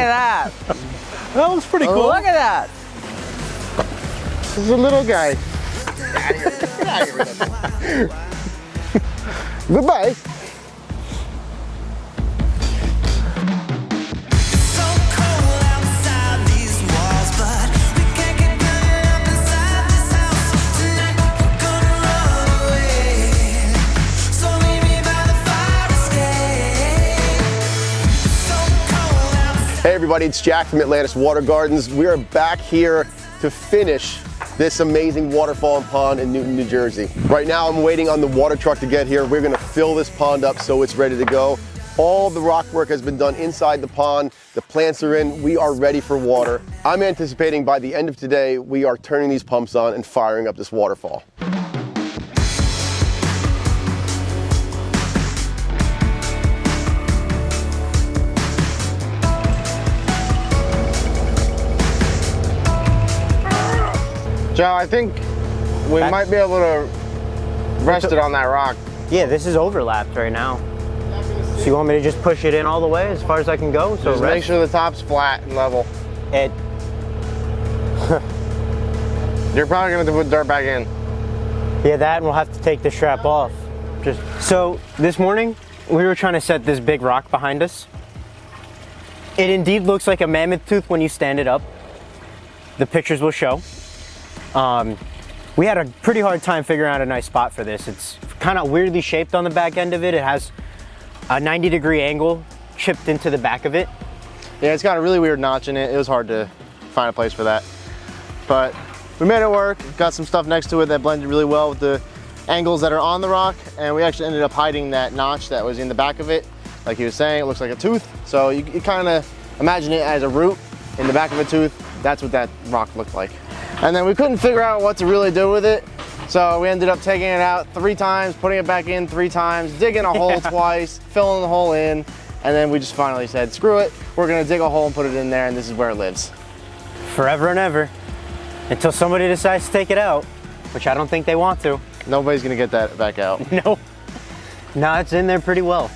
at that. That was pretty cool. Look at that. This is a little guy. Get out of here. Goodbye. Hey everybody, it's Jack from Atlantis Water Gardens. We are back here to finish this amazing waterfall and pond in Newton, New Jersey. Right now I'm waiting on the water truck to get here. We're gonna fill this pond up so it's ready to go. All the rock work has been done inside the pond. The plants are in, we are ready for water. I'm anticipating by the end of today, we are turning these pumps on and firing up this waterfall. Joe, I think we might be able to rest it on that rock. Yeah, this is overlapped right now. So you want me to just push it in all the way as far as I can go? So just make sure the top's flat and level. You're probably gonna have to put dirt back in. Yeah, that, and we'll have to take the strap off. So this morning, we were trying to set this big rock behind us. It indeed looks like a mammoth tooth when you stand it up. The pictures will show. We had a pretty hard time figuring out a nice spot for this. It's kind of weirdly shaped on the back end of it. It has a 90-degree angle chipped into the back of it. Yeah, it's got a really weird notch in it. It was hard to find a place for that. But we made it work. Got some stuff next to it that blended really well with the angles that are on the rock. And we actually ended up hiding that notch that was in the back of it. Like he was saying, it looks like a tooth. So you kind of imagine it as a root in the back of a tooth. That's what that rock looked like. And then we couldn't figure out what to really do with it. So we ended up taking it out 3 times, putting it back in 3 times, digging a hole twice, filling the hole in, and then we just finally said, screw it, we're gonna dig a hole and put it in there, and this is where it lives. Forever and ever, until somebody decides to take it out, which I don't think they want to. Nobody's gonna get that back out. No, it's in there pretty well.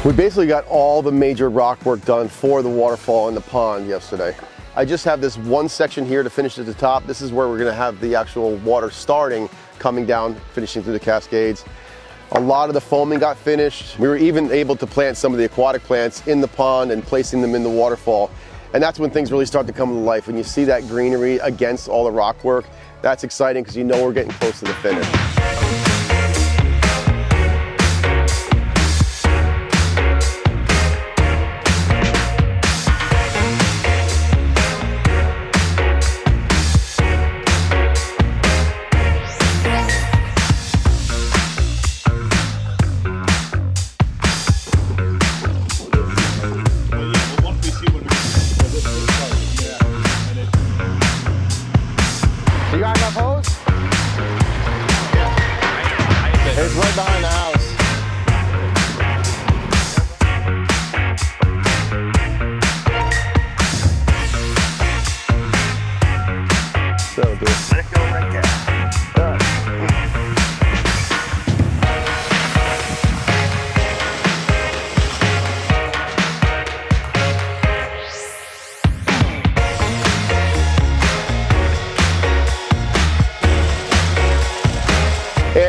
We basically got all the major rock work done for the waterfall and the pond yesterday. I just have this one section here to finish at the top. This is where we're gonna have the actual water starting, coming down, finishing through the cascades. A lot of the foaming got finished. We were even able to plant some of the aquatic plants in the pond and placing them in the waterfall. And that's when things really start to come to life. When you see that greenery against all the rock work, that's exciting because you know we're getting close to the finish. You got enough hose? It's right behind the house. So good. Let it go right there.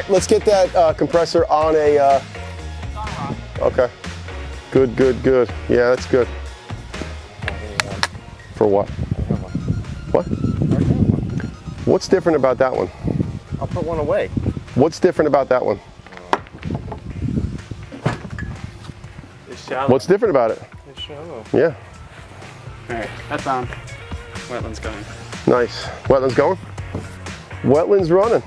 Let's get that compressor on a, okay. Good. Yeah, that's good. For what? What? What's different about that one? I'll put one away. What's different about that one? It's shallow. What's different about it? It's shallow. Yeah. All right, that's on. Wetland's going. Nice. Wetlands going? Wetlands running.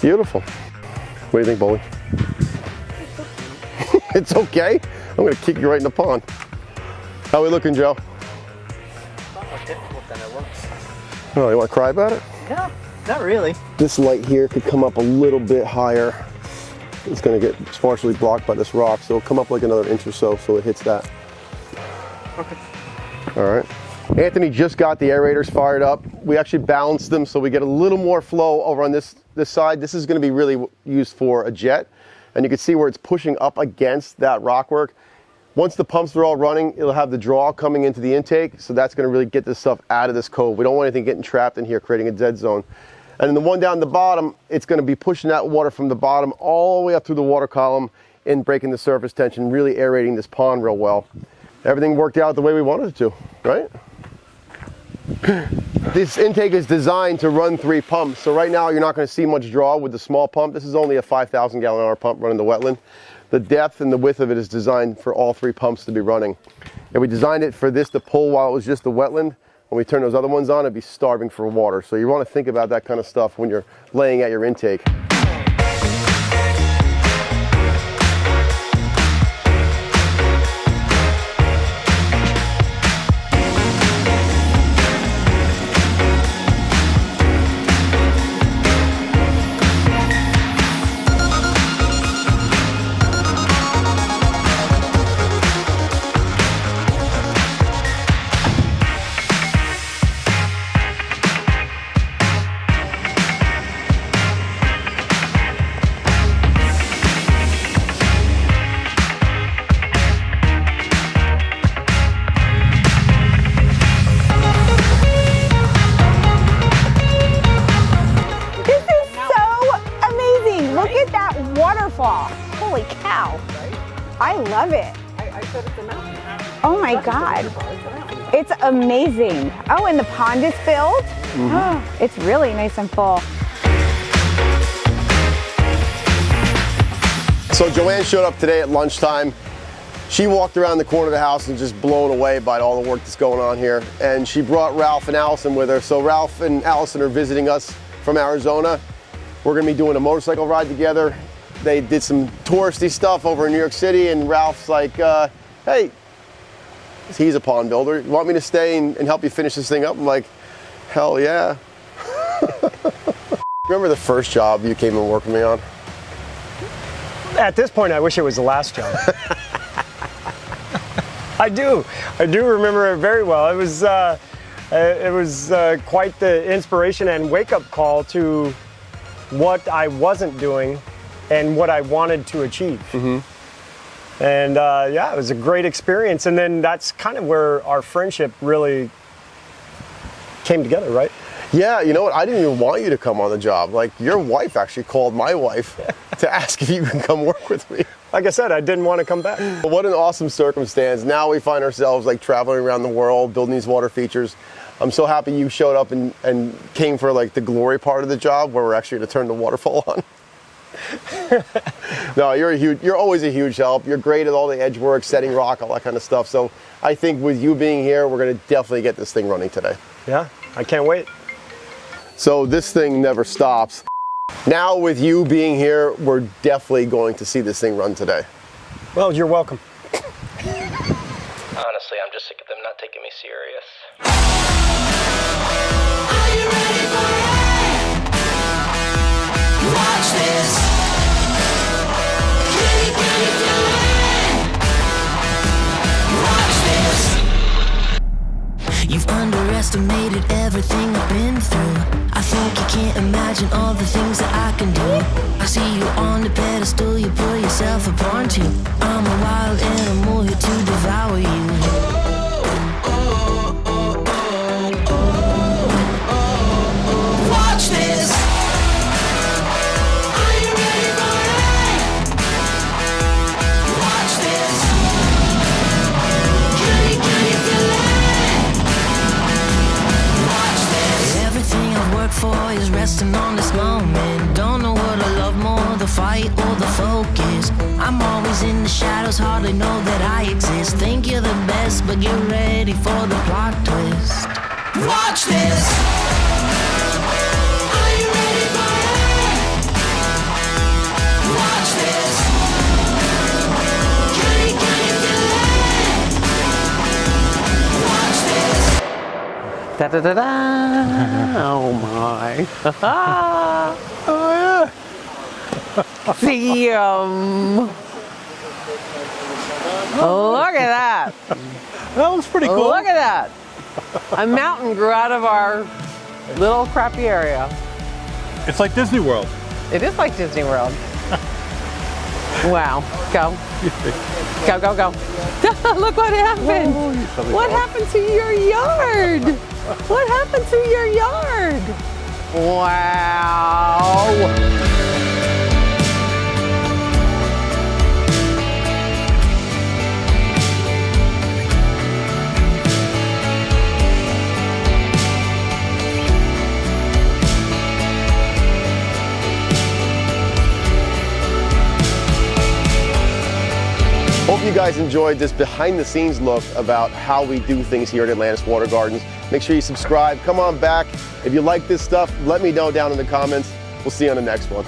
Beautiful. What do you think, Bolly? It's okay. I'm gonna kick you right in the pond. How we looking, Joe? Not more difficult than it looks. Oh, you want to cry about it? No, not really. This light here could come up a little bit higher. It's gonna get partially blocked by this rock, so it'll come up like another inch or so it hits that. Okay. All right. Anthony just got the aerators fired up. We actually balanced them so we get a little more flow over on this side. This is going to be really used for a jet. And you can see where it's pushing up against that rockwork. Once the pumps are all running, it'll have the draw coming into the intake. So that's going to really get this stuff out of this cove. We don't want anything getting trapped in here, creating a dead zone. And then the one down the bottom, it's going to be pushing that water from the bottom all the way up through the water column and breaking the surface tension, really aerating this pond real well. Everything worked out the way we wanted it to, right? This intake is designed to run 3 pumps. So right now you're not going to see much draw with the small pump. This is only a 5,000 gallon hour pump running the wetland. The depth and the width of it is designed for all 3 pumps to be running. And we designed it for this to pull while it was just the wetland. When we turn those other ones on, it'd be starving for water. So you want to think about that kind of stuff when you're laying out your intake. Waterfall. Holy cow. I love it. I said it's a mountain. Oh my God. It's amazing. Oh, and the pond is filled? Oh, it's really nice and full. So Joanne showed up today at lunchtime. She walked around the corner of the house and just blown away by all the work that's going on here. And she brought Ralph and Allison with her. So Ralph and Allison are visiting us from Arizona. We're gonna be doing a motorcycle ride together. They did some touristy stuff over in New York City, and Ralph's like, hey, he's a pond builder. You want me to stay and help you finish this thing up? I'm like, hell yeah. Remember the first job you came and worked with me on? At this point, I wish it was the last job. I do remember it very well. It was quite the inspiration and wake-up call to what I wasn't doing and what I wanted to achieve. And yeah, it was a great experience. And then that's kind of where our friendship really came together, right? Yeah, you know what? I didn't even want you to come on the job. Like, your wife actually called my wife to ask if you can come work with me. Like I said, I didn't want to come back. But what an awesome circumstance. Now we find ourselves like traveling around the world, building these water features. I'm so happy you showed up and came for like the glory part of the job where we're actually going to turn the waterfall on. No, you're always a huge help. You're great at all the edge work, setting rock, all that kind of stuff. So I think with you being here, we're going to definitely get this thing running today. Yeah, I can't wait. So this thing never stops. Now with you being here, we're definitely going to see this thing run today. Well, you're welcome. Honestly, I'm just sick of them not taking me serious. Are you ready for it? Watch this. Can you do it? Watch this. You've underestimated everything I've been through. I think you can't imagine all the things that I can do. I see you on the pedestal you put yourself upon to. I'm a wild animal here to devour you. Watch this. Are you ready for it? Watch this. Can you feel it? Watch this. Everything I've worked for is resting on this moment. Don't know what I love more, the fight or the focus. I'm always in the shadows, hardly know that I exist. Think you're the best, but get ready for the plot twist. Watch this. Are you ready for it? Watch this. Can you feel it? Watch this. Da da da da! Oh my! Oh yeah! See Look at that! That was pretty cool. Look at that! A mountain grew out of our little crappy area. It's like Disney World. It is like Disney World. Wow. Go. Go, go, go. Look what happened. What happened to your yard? What happened to your yard? Wow. Hope you guys enjoyed this behind the scenes look about how we do things here at Atlantis Water Gardens. Make sure you subscribe, come on back. If you like this stuff, let me know down in the comments. We'll see you on the next one.